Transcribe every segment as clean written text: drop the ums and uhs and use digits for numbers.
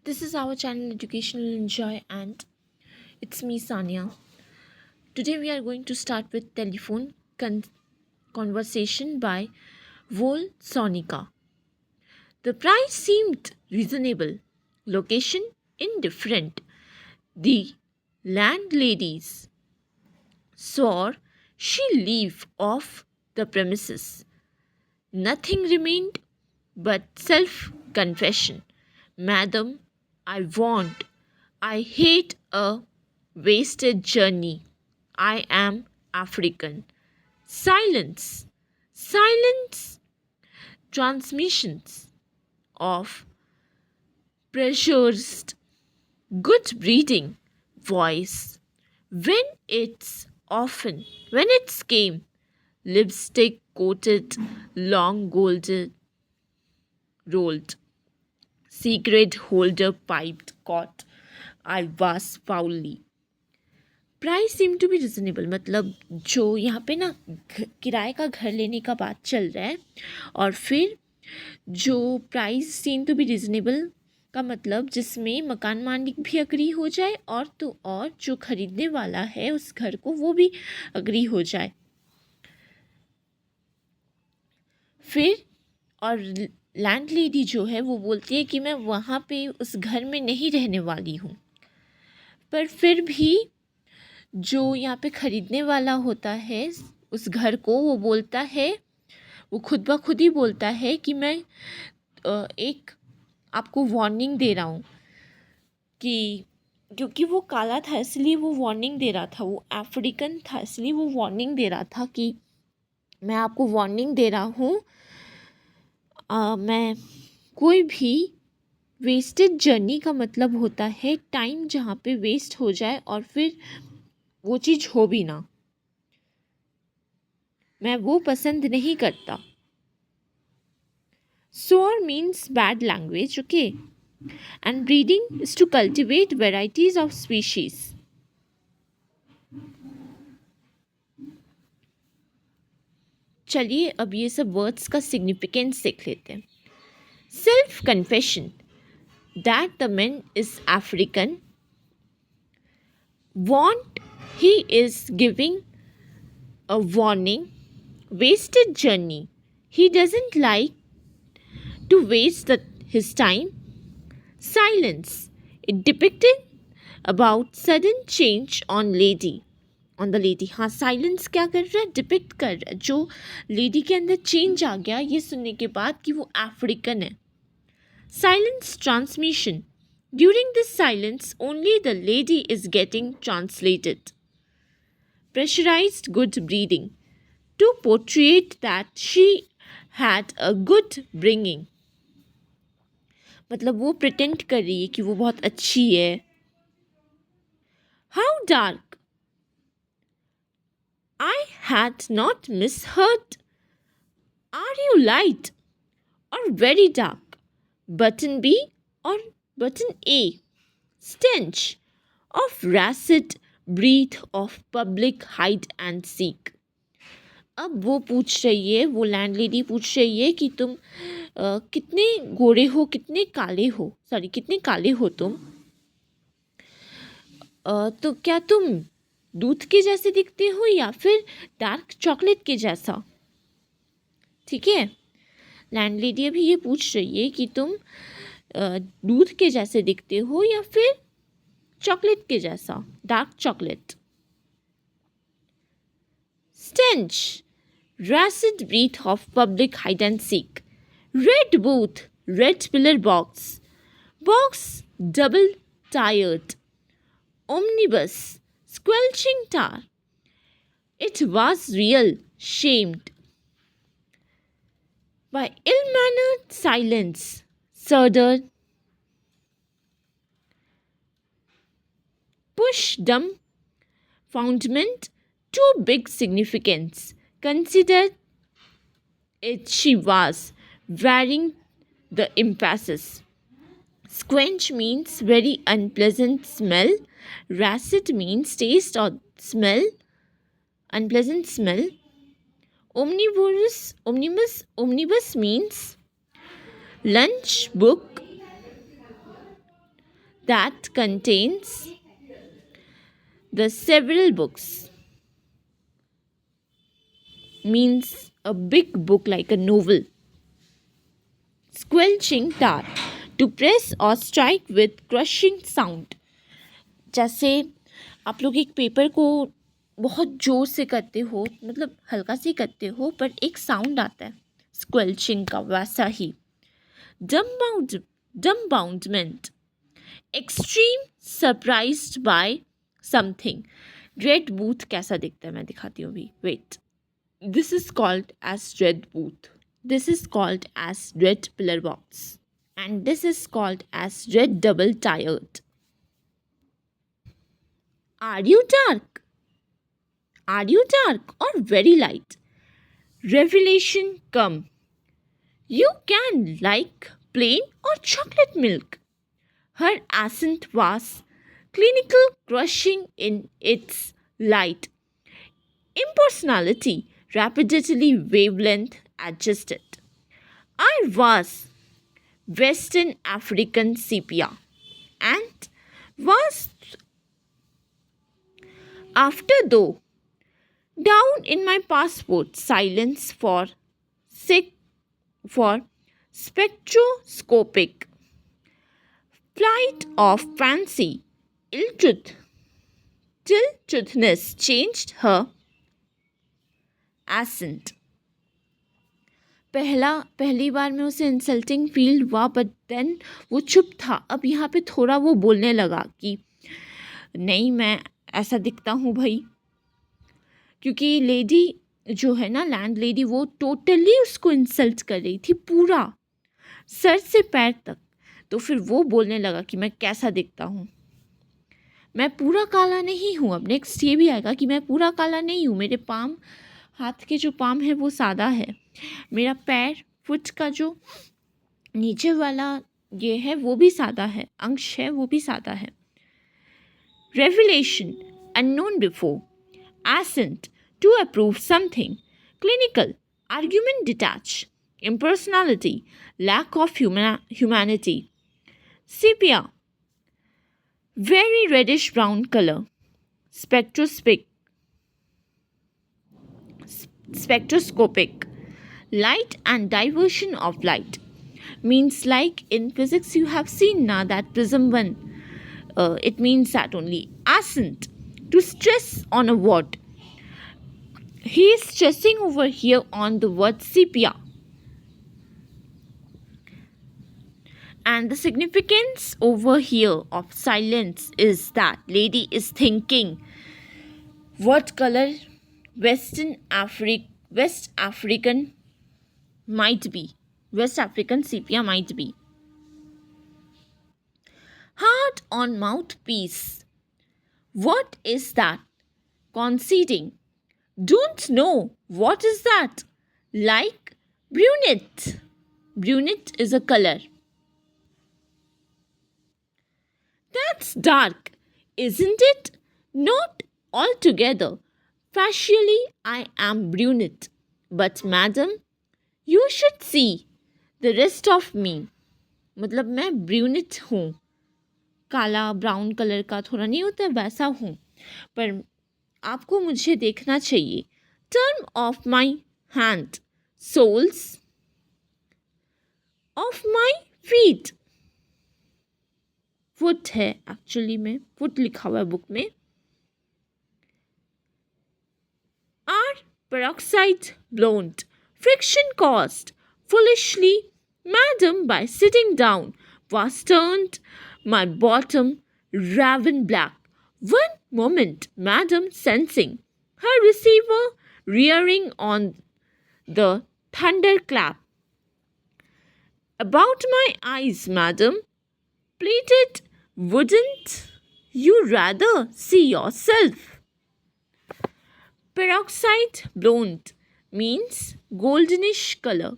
This is our channel Educational Enjoy, and it's me Sania. Today we are going to start with telephone conversation by Vol Sonica. The price seemed reasonable, location indifferent. The landladies swore she'll leave off the premises. Nothing remained but self confession. Madam, I hate a wasted journey. I am African. Silence. Silence. Transmissions of pressurized good breeding voice. When it's came, lipstick coated, long golden rolled, cigarette holder piped caught. I was foully. Price seem to be reasonable मतलब जो यहाँ पे ना किराए का घर लेने का बात चल रहा है, और फिर जो price seem to be reasonable का मतलब जिसमें मकान मालिक भी अग्री हो जाए और जो खरीदने वाला है उस घर को वो भी अग्री हो जाए। फिर और लैंडलेडी जो है वो बोलती है कि मैं वहाँ पे उस घर में नहीं रहने वाली हूँ, पर फिर भी जो यहाँ पे ख़रीदने वाला होता है उस घर को, वो बोलता है, वो खुद ब खुद ही बोलता है कि मैं एक आपको वार्निंग दे रहा हूँ, कि क्योंकि वो काला था इसलिए वो वार्निंग दे रहा था, वो अफ्रीकन था इसलिए वो वार्निंग दे रहा था कि मैं आपको वार्निंग दे रहा हूँ, मैं कोई भी वेस्टेड जर्नी का मतलब होता है टाइम जहाँ पे वेस्ट हो जाए और फिर वो चीज़ हो भी ना, मैं वो पसंद नहीं करता। Soar means bad language, okay? And breeding is to cultivate varieties of species. चलिए अब ये सब वर्ड्स का सिग्निफिकेंस देख लेते हैं। Self confession that the man is African. Want, he is giving a warning. Wasted journey, he doesn't like to waste his time. Silence, it depicted about sudden change on the lady. हाँ, silence क्या कर रहा है, depict कर रहा है जो lady के अंदर चेंज आ गया ये सुनने के बाद कि वो अफ्रीकन है। Silence transmission, during this silence only the lady is getting translated. Pressurized good breeding, to portray that she had a good bringing, मतलब वो प्रिटेंड कर रही है कि वो बहुत अच्छी है। How dark, I had not misheard. Are you light or very dark? Button B or button A? Stench of racid breath of public hide and seek. अब वो पूछ रही है, वो लैंडलेडी पूछ रही है कि तुम कितने गोरे हो, कितने काले हो तुम, तो क्या तुम दूध के जैसे दिखते हो या फिर डार्क चॉकलेट के जैसा। ठीक है, लैंडलेडी अभी ये पूछ रही है कि तुम दूध के जैसे दिखते हो या फिर चॉकलेट के जैसा, dark chocolate. stench, racid breath of public hide and seek. Red booth, red pillar box, box double tired. Omnibus, squelching tar. It was real, shamed. By ill-mannered silence, surdered, push dumbfoundment, too big significance. Consider it she was, wearing the emphasis. Squench means very unpleasant smell. Racid means taste or smell, unpleasant smell. Omnibus means lunch book. that contains the several books. Means a big book like a novel. Squelching tar, to press or strike with crushing sound. जैसे आप लोग एक paper को बहुत ज़ोर से करते हो, मतलब हल्का से करते हो पर एक साउंड आता है स्क्वेल्चिंग का, वैसा ही. Dumbfoundment, extreme surprised by something. Red booth कैसा दिखता है मैं दिखाती हूँ अभी. Wait. This is called as red booth. This is called as red pillar box. And this is called as red double tired. Are you dark? Are you dark or very light? Revelation come. You can like plain or chocolate milk. Her accent was clinical, crushing in its light. Impersonality, rapidly wavelength adjusted. I was Western African sepia and was after though down in my passport silence for spectroscopic flight of fancy ill truth till truthness changed her accent. पहली बार में उसे insulting feel हुआ but then वो चुप था. अब यहाँ पे थोड़ा वो बोलने लगा कि नहीं मैं ऐसा दिखता हूँ भाई, क्योंकि लेडी जो है ना लैंड लेडी वो टोटली उसको इंसल्ट कर रही थी पूरा सर से पैर तक. तो फिर वो बोलने लगा कि मैं कैसा दिखता हूँ, मैं पूरा काला नहीं हूँ. अब नेक्स्ट ये भी आएगा कि मैं पूरा काला नहीं हूँ, मेरे पाम हाथ के जो पाम है वो सादा है, मेरा पैर फुट का जो नीचे वाला ये है वो भी सादा है, अंश है वो भी सादा है. Revelation, unknown before. Assent, to approve something. Clinical, argument detached. Impersonality, lack of humanity. Sepia, very reddish brown color. Spectroscopic, light and diversion of light. Means like in physics you have seen now that prism 1. It means that only. Accent, to stress on a word. He is stressing over here on the word sepia. And the significance over here of silence is that lady is thinking what color West African might be. West African sepia might be. Hard on mouthpiece. What is that? Conceding. Don't know. What is that? Like brunette. Brunette is a color. That's dark, isn't it? Not altogether. Facially, I am brunette. But madam, you should see the rest of me. मतलब मैं brunette हूँ, काला brown colour का थोड़ा नहीं होता वैसा हूँ, पर आपको मुझे देखना चाहिए. Term of my hand, soles of my feet. Foot है एक्चुअली में, फुट लिखा हुआ है बुक में. Are peroxide blonde, friction caused foolishly, madam, by sitting down, was turned my bottom raven black. One moment, madam, sensing her receiver rearing on the thunderclap. About my eyes, madam, pleaded, wouldn't you rather see yourself? Peroxide blonde means goldenish color.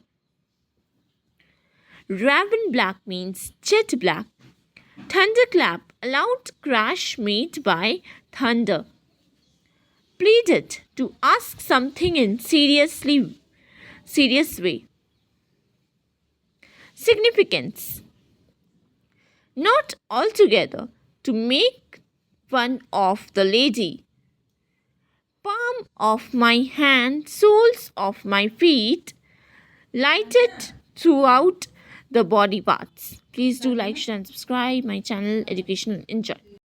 Raven black means jet black. Thunderclap, a loud crash made by thunder. Pleaded, to ask something in serious way. Significance. not altogether to make fun of the lady. Palm of my hand, soles of my feet, lighted throughout the body parts. Please do like, share, and subscribe my channel Educational Enjoy.